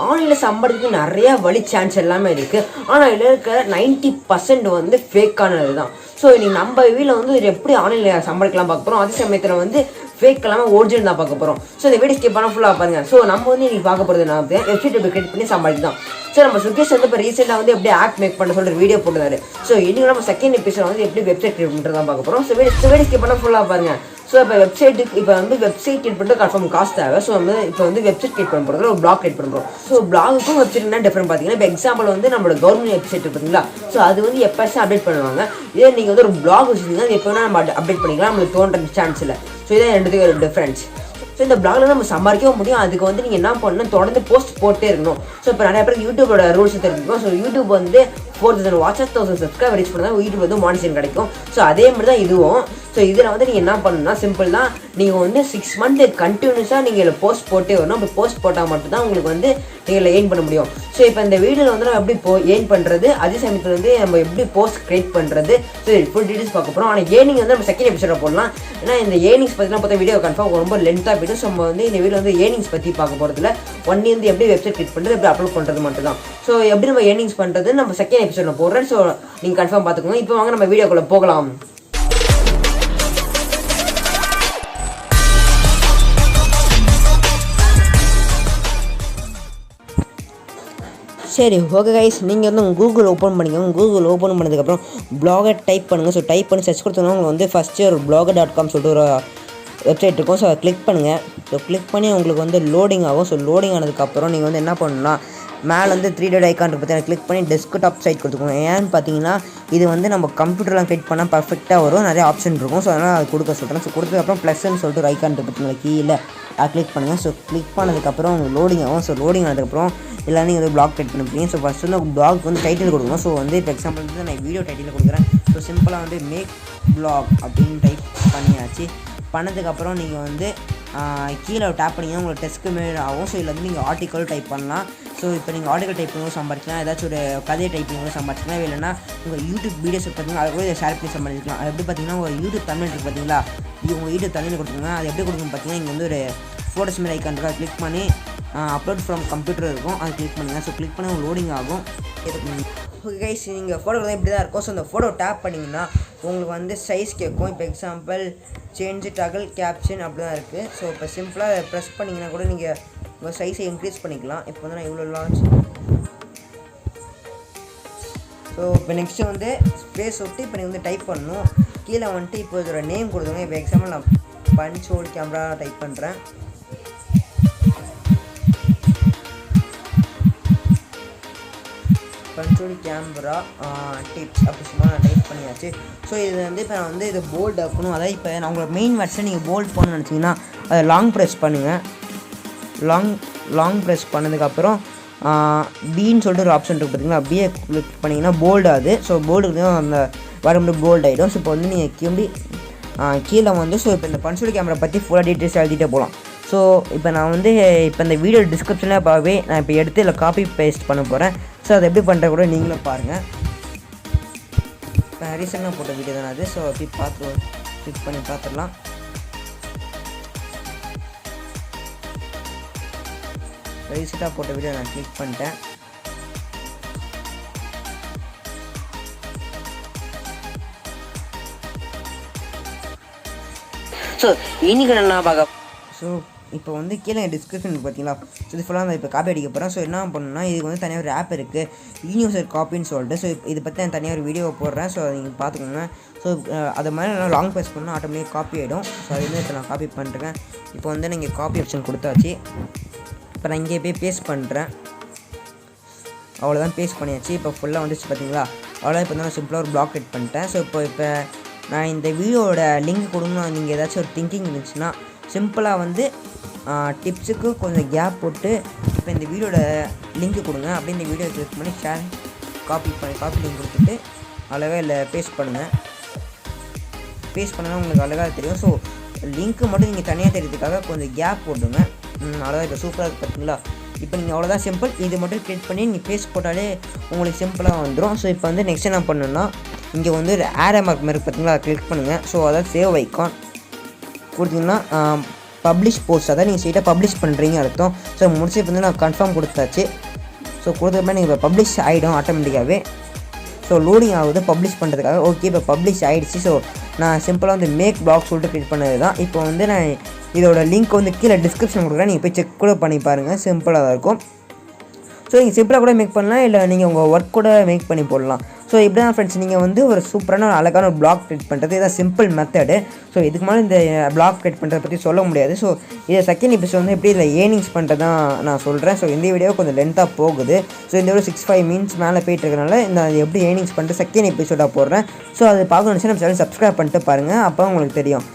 ஆன்லைனில் சம்பாதிக்கிறதுக்கு நிறையா வழி சான்ஸ் எல்லாமே இருக்குது. ஆனால் இதில் இருக்க 90% வந்து ஃபேக்கானது தான். ஸோ நீங்கள் நம்ம வீட்டில் வந்து எப்படி ஆன்லைனில் சம்பாதிக்கலாம் பார்க்க போகிறோம். அதே சமயத்தில் வந்து ஃபேக் எல்லாமே ஒரிஜினல் தான் பார்க்க போகிறோம். ஸோ இந்த வீடியோ ஸ்கிப் பண்ணால் ஃபுல்லாக பாருங்கள். ஸோ நம்ம வந்து இன்றைக்கி பார்க்க போகிறது நான் வெப்சைட் எப்படி கிரியேட் பண்ணி சம்பாதிக்கலாம். ஸோ நம்ம சுகேஷ் வந்து இப்போ ரீசெண்டாக வந்து எப்படி ஆக்ட் மேக் பண்ண சொல்லிட்டு வீடியோ போட்டுருந்தாரு. ஸோ இன்னும் நம்ம செகண்ட் எபிசோட் வந்து எப்படி வெப்சைட் கிரியேட் பண்ணுறது தான் பார்க்க போகிறோம். ஸோ வீடியோ ஸ்கிப் பண்ணால் ஃபுல்லாக பாருங்கள். ஸோ இப்போ வெப்சைட்டுக்கு இப்போ வந்து வெப்சைட் கிரியேட் பண்ணுறது கன்ஃபார்ம் காசு தேவை. ஸோ நம்ம இப்போ வந்து வெப்சைட் கிரியேட் பண்ண போகிறது ஒரு பிளாக் கிரியேட் பண்ணுறோம். ஸோ பிளாகுக்கும் வெப்சைட் என்ன டிஃப்ரெண்ட் பார்த்தீங்கன்னா, இப்போ எக்ஸாம்பிள் வந்து நம்மளோட கவர்மெண்ட் வெப்சைட் பார்த்தீங்களா, ஸோ அது வந்து எப்போச்சும் அப்டேட் பண்ணுவாங்க. இதே நீங்கள் வந்து ஒரு பிளாக் வச்சுருந்தீங்கன்னா அது எப்போ வேணால் நம்ம அப்டேட் பண்ணிக்கலாம், நம்மளுக்கு தோன்ற சான்ஸ் இல்லை. ஸோ இதான் ரெண்டுத்துக்கு ஒரு டிஃப்ரென்ஸ். ஸோ இந்த பிளாகில் நம்ம சம்பாதிக்கவும் முடியும். அதுக்கு வந்து நீங்கள் என்ன பண்ணணும், தொடர்ந்து போஸ்ட் போட்டே இருக்கணும். ஸோ இப்போ நிறைய பேருக்கு யூடியூபோட ரூல்ஸ் தெரிஞ்சுக்கணும். ஸோ யூடியூப் வந்து 4000 வாட்சஸ் 1000 சப்ஸ்கிரைபர் ரீச் பண்ணால் யூடியூப் வந்து மானிட்டேஷன் கிடைக்கும். ஸோ அதே மாதிரி தான் இதுவும். ஸோ இதில் வந்து நீங்கள் என்ன பண்ணணும்னா சிம்பிள் தான். நீங்கள் வந்து 6 மந்த் கண்டினியூஸாக நீங்கள் இதில் போஸ்ட் போட்டே வரணும். அப்படி போஸ்ட் போட்டால் மட்டும்தான் உங்களுக்கு வந்து நீங்கள் ஏர்ன் பண்ண முடியும். ஸோ இப்போ இந்த வீடியோவில் வந்து நம்ம எப்படி ஏர்ன் பண்ணுறது, அதே சமயத்தில் வந்து நம்ம எப்படி போஸ்ட் கிரியேட் பண்ணுறது, ஸோ ஃபுல் டீட்டெயில்ஸ் பார்க்க போகிறோம். ஆனால் ஏர்னிங் வந்து நம்ம செகண்ட் எபிசோட போடலாம். ஏன்னா இந்த ஏர்னிங்ஸ் பற்றிலாம் பார்த்தா வீடியோ கன்ஃபார்ம் ரொம்ப லென்த்தாக போய்ட்டு. ஸோ நம்ம வந்து இந்த வீடியோ வந்து ஏர்னிங்ஸ் பற்றி பார்க்க போகிறதுல ஒன்லி வந்து எப்படி வெப்சைட் கிரியேட் பண்ணுறது, எப்படி அப்லோட் பண்ணுறது மட்டும் தான். ஸோ எப்படி நம்ம ஏர்னிங்ஸ் பண்ணுறது நம்ம செகண்ட் எபிசோடில் போடுறேன். ஸோ நீங்கள் கன்ஃபார்ம் பார்த்துக்கோங்க. இப்போ வாங்க நம்ம வீடியோக்குள்ளே போகலாம். சரி, ஓகே கைஸ், நீங்கள் வந்து கூகுள் ஓப்பன் பண்ணிக்கோங்க. கூகுள் ஓப்பன் பண்ணதுக்கப்புறம் பிளாகர் டைப் பண்ணுங்கள். ஸோ டைப் பண்ணி சர்ச் கொடுத்தோன்னா உங்களுக்கு வந்து ஃபஸ்ட்டு ஒரு blogger.com சொல்லிட்டு ஒரு வெப்சைட் இருக்கும். ஸோ அதை கிளிக் பண்ணுங்கள். ஸோ கிளிக் பண்ணி உங்களுக்கு வந்து லோடிங் ஆகும். ஸோ லோடிங் ஆனதுக்கப்புறம் நீங்கள் வந்து என்ன பண்ணணும்னா மேலே வந்து 3 டாட் ஐக்கான் பற்றி கிளிக் பண்ணி டெஸ்க்டாப் சைட் கொடுத்துக்கோங்க. ஏன்னு பார்த்தீங்கன்னா இது வந்து நம்ம கம்ப்யூட்டர்லாம் கிரியேட் பண்ணால் பர்ஃபெக்டாக வரும், நிறைய ஆப்ஷன் இருக்கும். ஸோ அதனால் அது கொடுக்க சொல்கிறேன். ஸோ கொடுத்ததுக்கப்புறம் ப்ளஸ்ன்னு சொல்லிட்டு ஒரு ஐக்கான் பார்த்தீங்களா கீழே, அதை கிளிக் பண்ணுங்கள். ஸோ கிளிக் பண்ணதுக்கப்புறம் உங்களுக்கு லோடிங் ஆகும். ஸோ லோடிங் ஆனதுக்கப்புறம் எல்லாம் நீங்கள் வந்து பிளாக் கிரியேட் பண்ணிப்பீங்க. ஸோ ஃபஸ்ட்டு வந்து பிளாக் வந்து டைட்டில் கொடுக்கணும். ஸோ வந்து இப்போ எக்ஸாம்பிள் வந்து நான் வீடியோ டைட்டில் கொடுக்குறேன். ஸோ சிம்பிளாக வந்து மேக் பிளாக் அப்படின்னு டைப் பண்ணியாச்சு. பண்ணதுக்கப்புறம் நீங்கள் வந்து கீழே டேப் பண்ணிங்கன்னா உங்களுக்கு டெஸ்க்கு மேல் ஆகும். ஸோ இதில் வந்து நீங்கள் ஆர்டிக்கல் டைப் பண்ணலாம். ஸோ இப்போ நீங்கள் ஆர்டிக்கல் டைப் பண்ணி சம்பாதிக்கலாம், ஏதாச்சும் ஒரு கதையை டைப் பண்ணி சம்பாதிக்கலாம். இல்லைன்னா உங்கள் யூடியூப் வீடியோஸ் பார்த்தீங்கன்னா அதை கூட இதை ஷேர் பண்ணி சம்பாதிக்கலாம். அது எப்படி பார்த்தீங்கன்னா உங்கள் யூடியூப் தமிழ் இருக்குது பார்த்தீங்களா, இது உங்கள் யூடியூப் தமிழ் கொடுத்துருங்க. அது எப்படி கொடுக்குன்னு பார்த்தீங்கன்னா இங்கே வந்து ஒரு ஃபோட்டோஸ் மேலே ஐக்கான் இருக்கா, கிளிக் பண்ணி அப்லோட் ஃப்ரம் கம்ப்யூட்டர் இருக்கும், அது கிளிக் பண்ணுங்கள். ஸோ கிளிக் பண்ணி உங்களுக்கு லோடிங் ஆகும். ஓகே கைஸ், நீங்கள் ஃபோட்டோ தான் இப்படி தான் இருக்கும். ஸோ அந்த ஃபோட்டோ டேப் பண்ணிங்கன்னா உங்களுக்கு வந்து சைஸ் கேட்கும். இப்போ எக்ஸாம்பிள் சேஞ்ச் டகல் கேப்ஷன் அப்படி தான் இருக்குது. ஸோ இப்போ சிம்பிளாக ப்ரெஸ் பண்ணிங்கன்னா கூட நீங்கள் உங்கள் சைஸை இன்க்ரீஸ் பண்ணிக்கலாம். இப்போ வந்து நான் இவ்வளோ லான்ச். ஸோ இப்போ நெக்ஸ்ட்டு வந்து ஸ்பேஸ் விட்டு இப்போ நீங்கள் வந்து டைப் பண்ணணும். கீழே வந்துட்டு இப்போ இதோட நேம் கொடுத்துருங்க. இப்போ எக்ஸாம்பிள் நான் பஞ்சோல் கேமரா டைப் பண்ணுறேன். பஞ்சோல் கேமரா டிப்ஸ் அப்படி சும்மா நான் டைப் பண்ணியாச்சு. ஸோ இது வந்து இப்போ நான் வந்து இது போல்டு ஆக்கணும். அதாவது இப்போ நான் உங்களோட மெயின் வேர்ட்ஸை நீங்கள் போல்ட் பண்ணணும்னு நினச்சிங்கன்னா அதை லாங் ப்ரெஸ் பண்ணுங்கள். லாங் ப்ரெஸ் பண்ணதுக்கப்புறம் பின்னு சொல்லிட்டு ஒரு ஆப்ஷன் இருக்குது பார்த்தீங்களா, பிஏ கிளிக் பண்ணிங்கன்னா போல்டு ஆகுது. ஸோ போல்டு அந்த வரும்போது போல்டு ஆகிடும். ஸோ இப்போ வந்து நீங்கள் கிளம்பி கீழே வந்து ஸோ இப்போ இந்த பஞ்சோல் கேமரா பற்றி ஃபுல்லாக டீட்டெயில்ஸ் எழுதிட்டே போகலாம். ஸோ இப்போ நான் வந்து இப்போ இந்த வீடியோ டிஸ்கிரிப்ஷனில் பார்க்கவே நான் இப்போ எடுத்து இதில் காப்பி பேஸ்ட் பண்ண போகிறேன். ஸோ அதை எப்படி பண்ணுற கூட நீங்களும் பாருங்கள். இப்போ ரீசெண்டாக போட்ட வீடியோ தானே அது. ஸோ அப்படி பார்த்து கிளிக் பண்ணி பார்த்துடலாம். ரீசெண்டாக போட்ட வீடியோ நான் கிளிக் பண்ணிட்டேன். ஸோ இன்னைக்கு என்ன பார்க்க, ஸோ இப்போ வந்து கீழே டிஸ்கிரிப்ஷன் பார்த்தீங்களா, ஸோ இது ஃபுல்லாக நான் இப்போ காப்பி அடிக்க போகிறேன். ஸோ என்ன பண்ணணும்னா இதுக்கு வந்து தனியாக ஒரு ஆப் இருக்குது, யூனிவர்சல் காப்பின்னு சொல்லிட்டு. ஸோ இதை பற்றி நான் தனியாக ஒரு வீடியோ போடுறேன். ஸோ நீங்கள் பார்த்துக்கோங்க. ஸோ அது மாதிரி நான் லாங் ப்ரெஸ் பண்ணால் ஆட்டோமேட்டிக் காப்பி ஆகிடும். ஸோ அது வந்து இப்போ நான் காப்பி பண்ணுறேன். இப்போ வந்து நீங்கள் காப்பி ஆப்ஷன் கொடுத்தாச்சு. இப்போ நான் இங்கே போய் பேஸ்ட் பண்ணுறேன். அவ்வளோதான், பேஸ்ட் பண்ணியாச்சு. இப்போ ஃபுல்லாக வந்துச்சு பார்த்தீங்களா, அவ்வளோதான். இப்போ நான் சிம்பிளாக ஒரு பிளாக் கிரியேட் பண்ணிட்டேன். ஸோ இப்போ நான் இந்த வீடியோட லிங்க் கொடுக்கணும், நீங்கள் ஏதாச்சும் ஒரு திங்கிங் இருந்துச்சுன்னா சிம்பிளாக வந்து டிப்ஸுக்கு கொஞ்சம் கேப் போட்டு இப்போ இந்த வீடியோட லிங்க் கொடுங்க. அப்படியே இந்த வீடியோ கிளிக் பண்ணி ஷேர் காப்பி லிங்க் கொடுத்துட்டு அழகாக இல்லை பேஸ்ட் பண்ணுங்கள். பேஸ்ட் பண்ணால் உங்களுக்கு அழகாக தெரியும். ஸோ லிங்க்கு மட்டும் நீங்கள் தனியாக தெரியறதுக்காக கொஞ்சம் கேப் போட்டுங்க. அவ்வளோதான். இப்போ சூப்பராக இருக்குது பார்த்தீங்களா. இப்போ நீங்கள் அவ்வளோதான், சிம்பிள். இது மட்டும் கிரியேட் பண்ணி நீங்கள் பேஸ்ட் போட்டாலே உங்களுக்கு சிம்பிளாக வந்துடும். ஸோ இப்போ வந்து நெக்ஸ்ட் என்ன பண்ணணுன்னா இங்கே வந்து ஒரு ஆரோ மார்க் மாதிரி பார்த்தீங்களா, அதை கிளிக் பண்ணுங்கள். ஸோ அதாவது சேவ் ஐக்கான் கொடுத்தீங்கன்னா பப்ளிஷ் போஸ்ட், அதான் நீங்கள் ஸ்ட்ரெயிட்டாக பப்ளிஷ் பண்ணுறீங்க அர்த்தம். ஸோ முடிச்சு இப்போ வந்து நான் கன்ஃபார்ம் கொடுத்தாச்சு. ஸோ கொடுத்தப்ப நீங்கள் இப்போ பப்ளிஷ் ஆகிடும் ஆட்டோமேட்டிக்காகவே. ஸோ லோடிங் ஆகுது பப்ளிஷ் பண்ணுறதுக்காக. ஓகே இப்போ பப்ளிஷ் ஆகிடுச்சு. ஸோ நான் சிம்பிளாக வந்து மேக் பிளாக் சொல்லிட்டு க்ரியேட் பண்ணது தான். இப்போ வந்து நான் இதோட லிங்க் வந்து கீழே டிஸ்கிரிப்ஷன் கொடுக்குறேன், நீங்கள் போய் செக் கூட பண்ணி பாருங்கள், சிம்பிளாக தான் இருக்கும். ஸோ நீங்கள் சிம்பிளாக கூட மேக் பண்ணலாம், இல்லை நீங்கள் உங்கள் ஒர்க் கூட மேக் பண்ணி போடலாம். ஸோ இப்படி தான் ஃப்ரெண்ட்ஸ் நீங்கள் வந்து ஒரு சூப்பரான ஒரு அழகான ஒரு பிளாக் க்ரியேட் பண்ணுறது இதான் சிம்பிள் மெத்தடு. ஸோ இதுக்கு மேலே இந்த பிளாக் க்ரியேட் பண்ணுறதை பற்றி சொல்ல முடியாது. ஸோ இதை செகண்ட் எபிசோட் வந்து எப்படி இதில் ஏர்னிங்ஸ் பண்ணுறது தான் நான் சொல்கிறேன். ஸோ இந்த வீடியோ கொஞ்சம் லென்த்தாக போகுது. ஸோ இந்த வீடியோ 6-5 மினிட்ஸ் மேலே போயிட்டு இருக்கனால இந்த எப்படி ஏர்னிங்ஸ் பண்ணிட்டு செகண்ட் எபிசோடாக போடுறேன். ஸோ அது பார்க்கணுன்னு நம்ம சேனல் சப்ஸ்கிரைப் பண்ணிட்டு பாருங்கள், அப்போ உங்களுக்கு தெரியும்.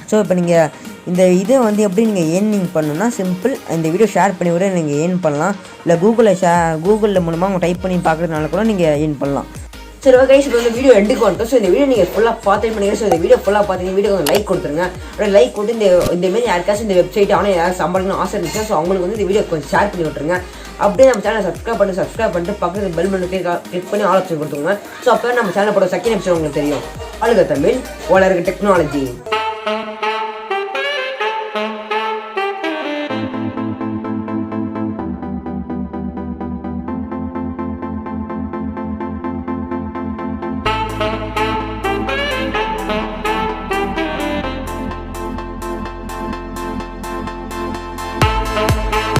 ஸோ இப்போ நீங்கள் இந்த இதை வந்து எப்படி நீங்கள் ஏர்னிங் பண்ணணும்னா சிம்பிள், இந்த வீடியோ ஷேர் பண்ணி விட நீங்கள் ஏர்ன் பண்ணலாம். இல்லை கூகுளில் மூலமாக அவங்க டைப் பண்ணி பார்க்குறதுனால கூட நீங்கள் ஏர்ன் பண்ணலாம். சரி ஓகே, இப்போ இந்த வீடியோ எண்டுக்கு வந்துட்டோம். ஸோ இந்த வீடியோ நீங்கள் ஃபுல்லாக பார்த்து பண்ணுங்கள். ஸோ இந்த வீடியோ ஃபுல்லாக பார்த்தீங்க, வீடியோ கொஞ்சம் லைக் கொடுத்துருங்க. லைக் கொடுத்து இந்தமாரி யாருக்காச்சும் இந்த வெப்சைட் ஆனால் யாராவது சம்பாதிக்கணும் ஆசை இருந்துச்சுன்னா ஸோ அவங்களுக்கு வந்து இந்த வீடியோ கொஞ்சம் ஷேர் பண்ணி விட்டுருங்க. அப்படியே நம்ம சேனலை சப்ஸ்கிரைப் பண்ணிட்டு பக்கத்தில் பெல் பட்டன் கிளிக் பண்ணி ஆலோசனை கொடுத்துருங்க. ஸோ அப்போ நம்ம சேனல் போட செகண்ட் எபிசோட் உங்களுக்கு தெரியும். அழுக தமிழ் வளர்க டெக்னாலஜி.